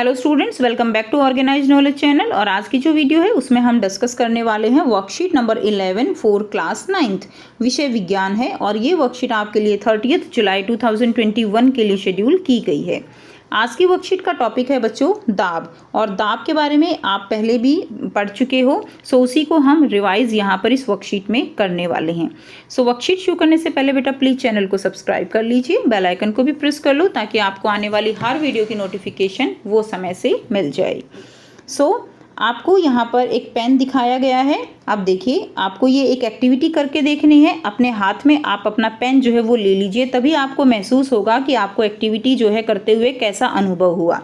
Hello students, welcome back to organised knowledge channel. और आज की जो वीडियो है उसमें हम डिस्कस करने वाले हैं worksheet number 11 for class 9th। विषय विज्ञान है और ये वर्कशीट आपके लिए 30 जुलाई 2021 के लिए शेड्यूल की गई है। आज की वर्कशीट का टॉपिक है बच्चों दाब, और दाब के बारे में आप पहले भी पढ़ चुके हो, सो उसी को हम रिवाइज यहाँ पर इस वर्कशीट में करने वाले हैं। सो वर्कशीट शुरू करने से पहले बेटा प्लीज़ चैनल को सब्सक्राइब कर लीजिए, बेल आइकन को भी प्रेस कर लो ताकि आपको आने वाली हर वीडियो की नोटिफिकेशन वो समय से मिल जाए। सो आपको यहाँ पर एक पेन दिखाया गया है। अब देखिए, आपको ये एक एक्टिविटी करके देखनी है। अपने हाथ में आप अपना पेन जो है वो ले लीजिए, तभी आपको महसूस होगा कि आपको एक्टिविटी जो है करते हुए कैसा अनुभव हुआ।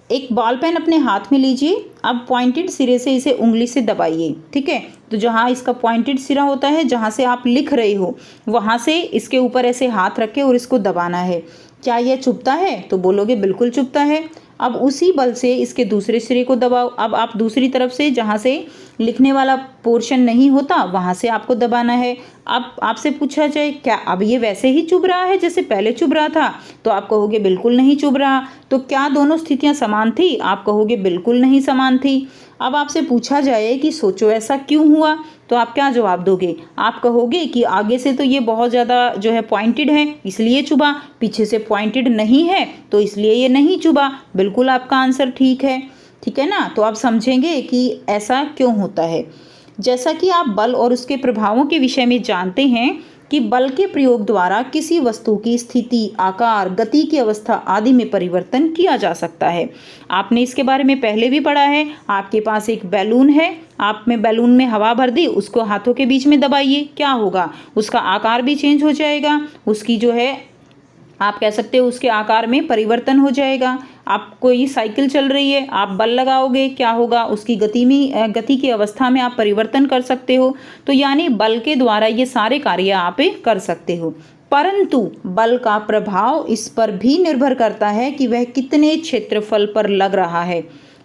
एक बॉल पेन अपने हाथ में लीजिए। अब पॉइंटेड सिरे से इसे उंगली से दबाइए, ठीक है। तो जहाँ इसका पॉइंटेड सिरा होता है, जहाँ से आप लिख रहे हो, वहाँ से इसके ऊपर ऐसे हाथ रख के और इसको दबाना है। क्या यह चुभता है? तो बोलोगे बिल्कुल चुभता है। अब उसी बल से इसके दूसरे सिरे को दबाओ। अब आप दूसरी तरफ से, जहाँ से लिखने वाला पोर्शन नहीं होता, वहाँ से आपको दबाना है। अब आपसे पूछा जाए क्या अब ये वैसे ही चुभ रहा है जैसे पहले चुभ रहा था? तो आप कहोगे बिल्कुल नहीं चुभ रहा। तो क्या दोनों स्थितियाँ समान थी? आप कहोगे बिल्कुल नहीं समान थी। अब आपसे पूछा जाए कि सोचो ऐसा क्यों हुआ, तो आप क्या जवाब दोगे? आप कहोगे कि आगे से तो ये बहुत ज़्यादा जो है पॉइंटेड है इसलिए चुभा, पीछे से पॉइंटेड नहीं है तो इसलिए ये नहीं चुभा। बिल्कुल आपका आंसर ठीक है ना। तो आप समझेंगे कि ऐसा क्यों होता है। जैसा कि आप बल और उसके प्रभावों के विषय में जानते हैं कि बल के प्रयोग द्वारा किसी वस्तु की स्थिति, आकार, गति की अवस्था आदि में परिवर्तन किया जा सकता है। आपने इसके बारे में पहले भी पढ़ा है। आपके पास एक बैलून है, आप में बैलून में हवा भर दी, उसको हाथों के बीच में दबाइए, क्या होगा? उसका आकार भी चेंज हो जाएगा, उसकी जो है आप कह सकते हो उसके आकार में परिवर्तन हो जाएगा। आप कोई साइकिल चल रही है, आप बल लगाओगे, क्या होगा? उसकी गति की अवस्था में आप परिवर्तन कर सकते हो। तो यानी बल के द्वारा ये सारे कार्य आप कर सकते हो। परंतु बल का प्रभाव इस पर भी निर्भर करता है कि वह कितने क्षेत्रफल पर लग रहा है।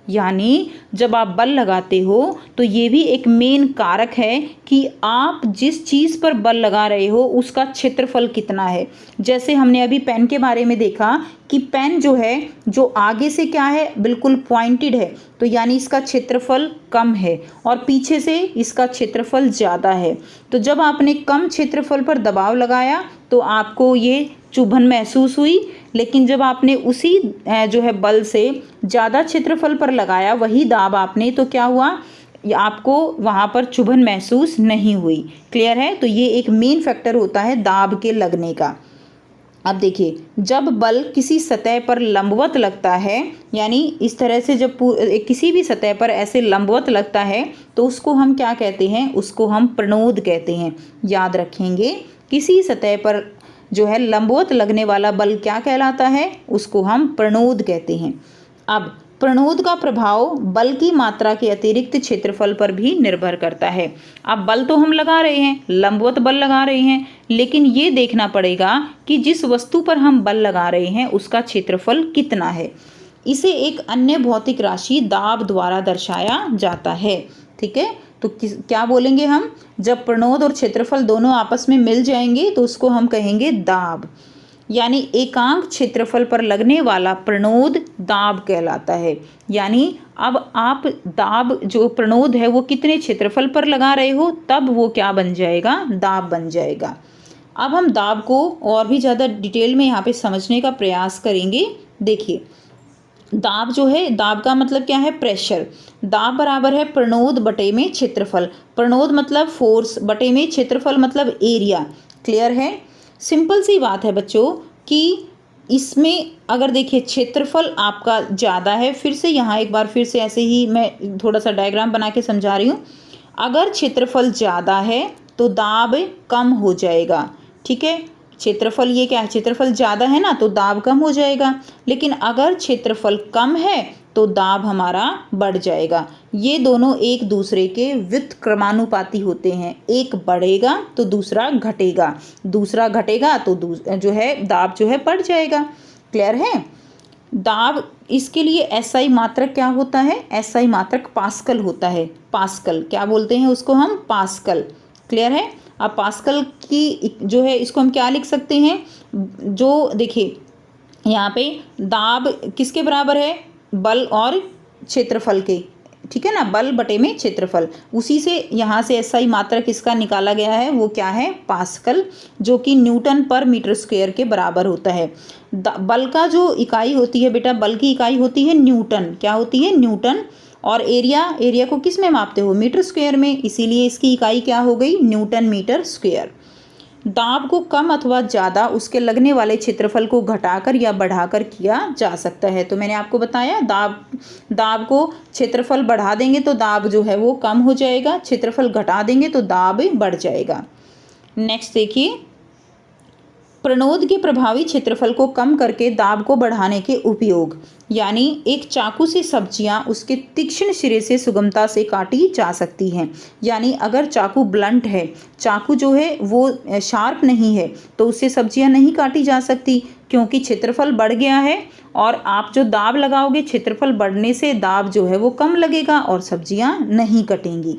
यानी जब आप बल लगाते हो तो ये भी एक मेन कारक है कि आप जिस चीज़ पर बल लगा रहे हो उसका क्षेत्रफल कितना है। जैसे हमने अभी पेन के बारे में देखा कि पेन जो है, जो आगे से क्या है, बिल्कुल पॉइंटेड है, तो यानी इसका क्षेत्रफल कम है, और पीछे से इसका क्षेत्रफल ज़्यादा है। तो जब आपने कम क्षेत्रफल पर दबाव लगाया तो आपको ये चुभन महसूस हुई, लेकिन जब आपने उसी जो है बल से ज़्यादा क्षेत्रफल पर लगाया, वही दाब आपने, तो क्या हुआ? आपको वहाँ पर चुभन महसूस नहीं हुई। क्लियर है? तो ये एक मेन फैक्टर होता है दाब के लगने का। अब देखिए, जब बल किसी सतह पर लंबवत लगता है, यानी इस तरह से जब किसी भी सतह पर ऐसे लंबवत लगता है तो उसको हम क्या कहते हैं? उसको हम प्रणोद कहते हैं। याद रखेंगे, किसी सतह पर जो है लंबवत लगने वाला बल क्या कहलाता है? उसको हम प्रणोद कहते हैं। अब प्रणोद का प्रभाव बल की मात्रा के अतिरिक्त क्षेत्रफल पर भी निर्भर करता है। अब बल तो हम लगा रहे हैं, लंबवत बल लगा रहे हैं, लेकिन ये देखना पड़ेगा कि जिस वस्तु पर हम बल लगा रहे हैं उसका क्षेत्रफल कितना है। इसे एक अन्य भौतिक राशि दाब द्वारा दर्शाया जाता है। ठीक है, तो क्या बोलेंगे हम? जब प्रणोद और क्षेत्रफल दोनों आपस में मिल जाएंगे तो उसको हम कहेंगे दाब। यानी एकांक क्षेत्रफल पर लगने वाला प्रणोद दाब कहलाता है। यानी अब आप दाब, जो प्रणोद है वो कितने क्षेत्रफल पर लगा रहे हो, तब वो क्या बन जाएगा? दाब बन जाएगा। अब हम दाब को और भी ज़्यादा डिटेल में यहाँ पे समझने का प्रयास करेंगे। देखिए, दाब जो है, दाब का मतलब क्या है? प्रेशर। दाब बराबर है प्रणोद बटे में क्षेत्रफल। प्रणोद मतलब फोर्स, बटे में क्षेत्रफल मतलब एरिया। क्लियर है? सिंपल सी बात है बच्चों कि इसमें अगर देखिए क्षेत्रफल आपका ज़्यादा है, फिर से यहाँ एक बार फिर से ऐसे ही मैं थोड़ा सा डायग्राम बना के समझा रही हूँ। अगर क्षेत्रफल ज़्यादा है तो दाब कम हो जाएगा। ठीक है, क्षेत्रफल ये क्या है? क्षेत्रफल ज़्यादा है ना, तो दाब कम हो जाएगा। लेकिन अगर क्षेत्रफल कम है तो दाब हमारा बढ़ जाएगा। ये दोनों एक दूसरे के व्युत्क्रमानुपाती होते हैं। एक बढ़ेगा तो दूसरा घटेगा, दूसरा घटेगा तो जो है दाब जो है बढ़ जाएगा। क्लियर है? दाब, इसके लिए एसआई मात्रक क्या होता है? एसआई मात्रक पास्कल होता है। पास्कल क्या बोलते हैं उसको हम? पास्कल। क्लियर है? अब पास्कल की जो है इसको हम क्या लिख सकते हैं? जो देखिए यहाँ पे दाब किसके बराबर है? बल और क्षेत्रफल के, ठीक है ना, बल बटे में क्षेत्रफल, उसी से यहाँ से SI मात्रक इसका निकाला गया है, वो क्या है, पास्कल, जो कि न्यूटन पर मीटर स्क्वायर के बराबर होता है। बल का जो इकाई होती है बेटा, बल की इकाई होती है न्यूटन, क्या होती है, न्यूटन। और एरिया को किस में मापते हो, मीटर स्क्वायर में, इसीलिए इसकी इकाई क्या हो गई, न्यूटन मीटर स्क्वायर। दाब को कम अथवा ज़्यादा उसके लगने वाले क्षेत्रफल को घटाकर या बढ़ाकर किया जा सकता है। तो मैंने आपको बताया दाब को क्षेत्रफल बढ़ा देंगे तो दाब जो है वो कम हो जाएगा, क्षेत्रफल घटा देंगे तो दाब बढ़ जाएगा। नेक्स्ट देखिए, प्रणोद के प्रभावी क्षेत्रफल को कम करके दाब को बढ़ाने के उपयोग, यानी एक चाकू से सब्जियां उसके तीक्ष्ण सिरे से सुगमता से काटी जा सकती हैं। यानी अगर चाकू ब्लंट है, चाकू जो है वो शार्प नहीं है, तो उससे सब्जियां नहीं काटी जा सकती, क्योंकि क्षेत्रफल बढ़ गया है। और आप जो दाब लगाओगे, क्षेत्रफल बढ़ने से दाब जो है वो कम लगेगा और सब्जियां नहीं कटेंगी।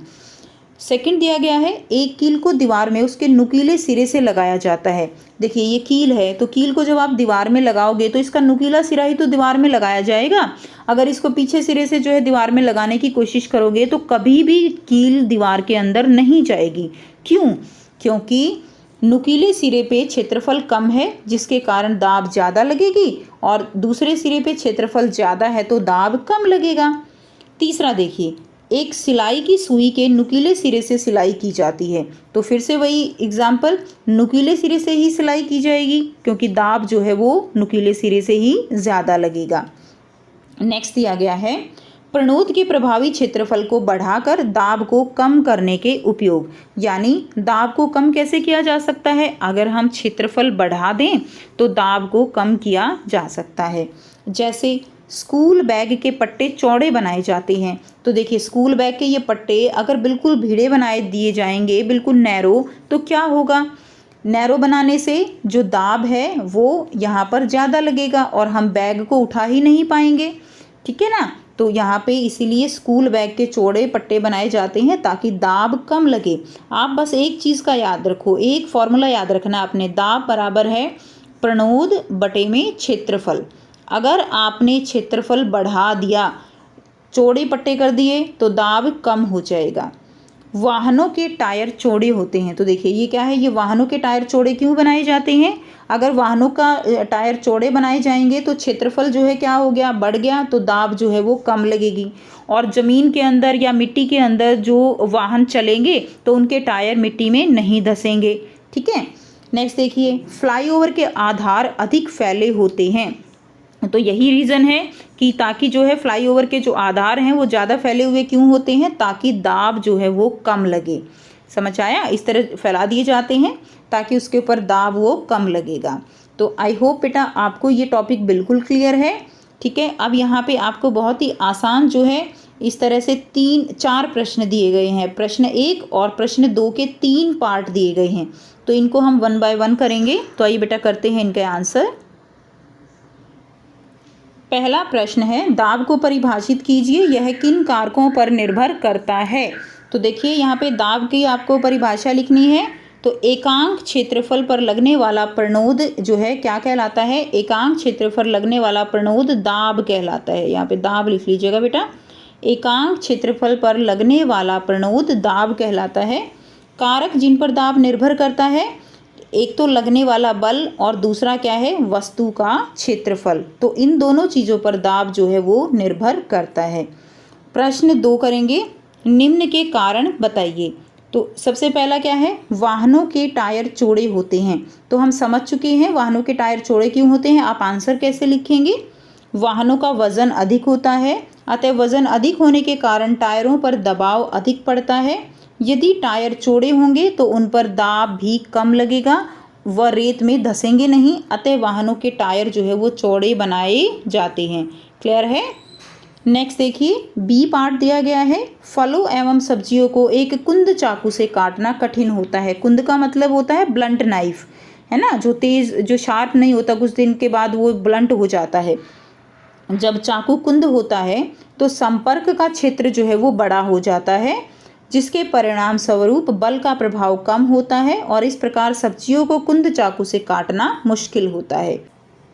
सेकंड दिया गया है, एक कील को दीवार में उसके नुकीले सिरे से लगाया जाता है। देखिए ये कील है, तो कील को जब आप दीवार में लगाओगे तो इसका नुकीला सिरा ही तो दीवार में लगाया जाएगा। अगर इसको पीछे सिरे से जो है दीवार में लगाने की कोशिश करोगे तो कभी भी कील दीवार के अंदर नहीं जाएगी। क्यों? क्योंकि नुकीले सिरे पे क्षेत्रफल कम है, जिसके कारण दाब ज़्यादा लगेगी, और दूसरे सिरे पे क्षेत्रफल ज़्यादा है तो दाब कम लगेगा। तीसरा देखिए, एक सिलाई की सुई के नुकीले सिरे से सिलाई की जाती है, तो फिर से वही एग्जाम्पल, नुकीले सिरे से ही सिलाई की जाएगी, क्योंकि दाब जो है वो नुकीले सिरे से ही ज़्यादा लगेगा। नेक्स्ट दिया गया है, प्रणोद के प्रभावी क्षेत्रफल को बढ़ाकर दाब को कम करने के उपयोग, यानी दाब को कम कैसे किया जा सकता है, अगर हम क्षेत्रफल बढ़ा दें तो दाब को कम किया जा सकता है। जैसे स्कूल बैग के पट्टे चौड़े बनाए जाते हैं, तो देखिए स्कूल बैग के ये पट्टे अगर बिल्कुल भिड़े बनाए दिए जाएंगे, बिल्कुल नैरो, तो क्या होगा, नैरो बनाने से जो दाब है वो यहाँ पर ज़्यादा लगेगा और हम बैग को उठा ही नहीं पाएंगे, ठीक है ना। तो यहाँ पे इसीलिए स्कूल बैग के चौड़े पट्टे बनाए जाते हैं ताकि दाब कम लगे। आप बस एक चीज़ का याद रखो, एक फॉर्मूला याद रखना अपने, दाब बराबर है प्रणोद बटे में क्षेत्रफल। अगर आपने क्षेत्रफल बढ़ा दिया, चौड़े पट्टे कर दिए, तो दाब कम हो जाएगा। वाहनों के टायर चौड़े होते हैं, तो देखिए ये क्या है, ये वाहनों के टायर चौड़े क्यों बनाए जाते हैं, अगर वाहनों का टायर चौड़े बनाए जाएंगे तो क्षेत्रफल जो है क्या हो गया, बढ़ गया, तो दाब जो है वो कम लगेगी। और ज़मीन के अंदर या मिट्टी के अंदर जो वाहन चलेंगे तो उनके टायर मिट्टी में नहीं धसेंगे, ठीक है। नेक्स्ट देखिए, फ्लाईओवर के आधार अधिक फैले होते हैं, तो यही रीज़न है कि ताकि जो है फ्लाईओवर के जो आधार हैं वो ज़्यादा फैले हुए क्यों होते हैं, ताकि दाब जो है वो कम लगे। समझ आया, इस तरह फैला दिए जाते हैं ताकि उसके ऊपर दाब वो कम लगेगा। तो आई होप बेटा आपको ये टॉपिक बिल्कुल क्लियर है, ठीक है। अब यहाँ पे आपको बहुत ही आसान जो है इस तरह से 4 प्रश्न दिए गए हैं, प्रश्न 1 और प्रश्न 2 के 3 पार्ट दिए गए हैं, तो इनको हम 1 बाय 1 करेंगे। तो आइए बेटा करते हैं इनके आंसर। पहला प्रश्न है, दाब को परिभाषित कीजिए, यह किन कारकों पर निर्भर करता है। तो देखिए यहाँ पे दाब की आपको परिभाषा लिखनी है। तो एकांक क्षेत्रफल पर लगने वाला प्रणोद जो है क्या कहलाता है, एकांक क्षेत्रफल लगने वाला प्रणोद दाब कहलाता है। यहाँ पे दाब लिख लीजिएगा बेटा, एकांक क्षेत्रफल पर लगने वाला प्रणोद दाब कहलाता है। कारक जिन पर दाब निर्भर करता है, एक तो लगने वाला बल और दूसरा क्या है, वस्तु का क्षेत्रफल। तो इन दोनों चीज़ों पर दाब जो है वो निर्भर करता है। प्रश्न 2 करेंगे, निम्न के कारण बताइए। तो सबसे पहला क्या है, वाहनों के टायर चौड़े होते हैं, तो हम समझ चुके हैं वाहनों के टायर चौड़े क्यों होते हैं। आप आंसर कैसे लिखेंगे, वाहनों का वजन अधिक होता है, अतः वजन अधिक होने के कारण टायरों पर दबाव अधिक पड़ता है। यदि टायर चौड़े होंगे तो उन पर दाब भी कम लगेगा, व रेत में धसेंगे नहीं, अतः वाहनों के टायर जो है वो चौड़े बनाए जाते हैं। क्लियर है। नेक्स्ट देखिए, बी पार्ट दिया गया है, फलों एवं सब्जियों को एक कुंद चाकू से काटना कठिन होता है। कुंद का मतलब होता है ब्लंट नाइफ, है ना, जो तेज़, जो शार्प नहीं होता, कुछ दिन के बाद वो ब्लंट हो जाता है। जब चाकू कुंद होता है तो संपर्क का क्षेत्र जो है वो बड़ा हो जाता है, जिसके परिणाम स्वरूप बल का प्रभाव कम होता है और इस प्रकार सब्जियों को कुंद चाकू से काटना मुश्किल होता है।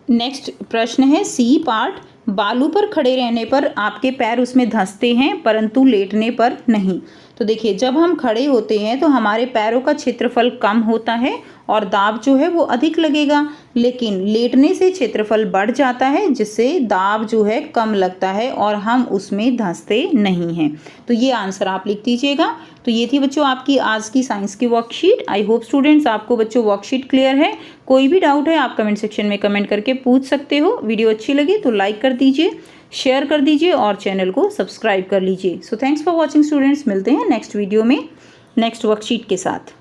नेक्स्ट प्रश्न है सी पार्ट, बालू पर खड़े रहने पर आपके पैर उसमें धंसते हैं परंतु लेटने पर नहीं। तो देखिए, जब हम खड़े होते हैं तो हमारे पैरों का क्षेत्रफल कम होता है और दाब जो है वो अधिक लगेगा, लेकिन लेटने से क्षेत्रफल बढ़ जाता है जिससे दाब जो है कम लगता है और हम उसमें धंसते नहीं हैं। तो ये आंसर आप लिख दीजिएगा। तो ये थी बच्चों आपकी आज की साइंस की वर्कशीट। आई होप स्टूडेंट्स आपको बच्चों वर्कशीट क्लियर है। कोई भी डाउट है आप कमेंट सेक्शन में कमेंट करके पूछ सकते हो। वीडियो अच्छी लगी तो लाइक कर दीजिए, शेयर कर दीजिए और चैनल को सब्सक्राइब कर लीजिए। So thanks for watching students. मिलते हैं नेक्स्ट वीडियो में नेक्स्ट वर्कशीट के साथ।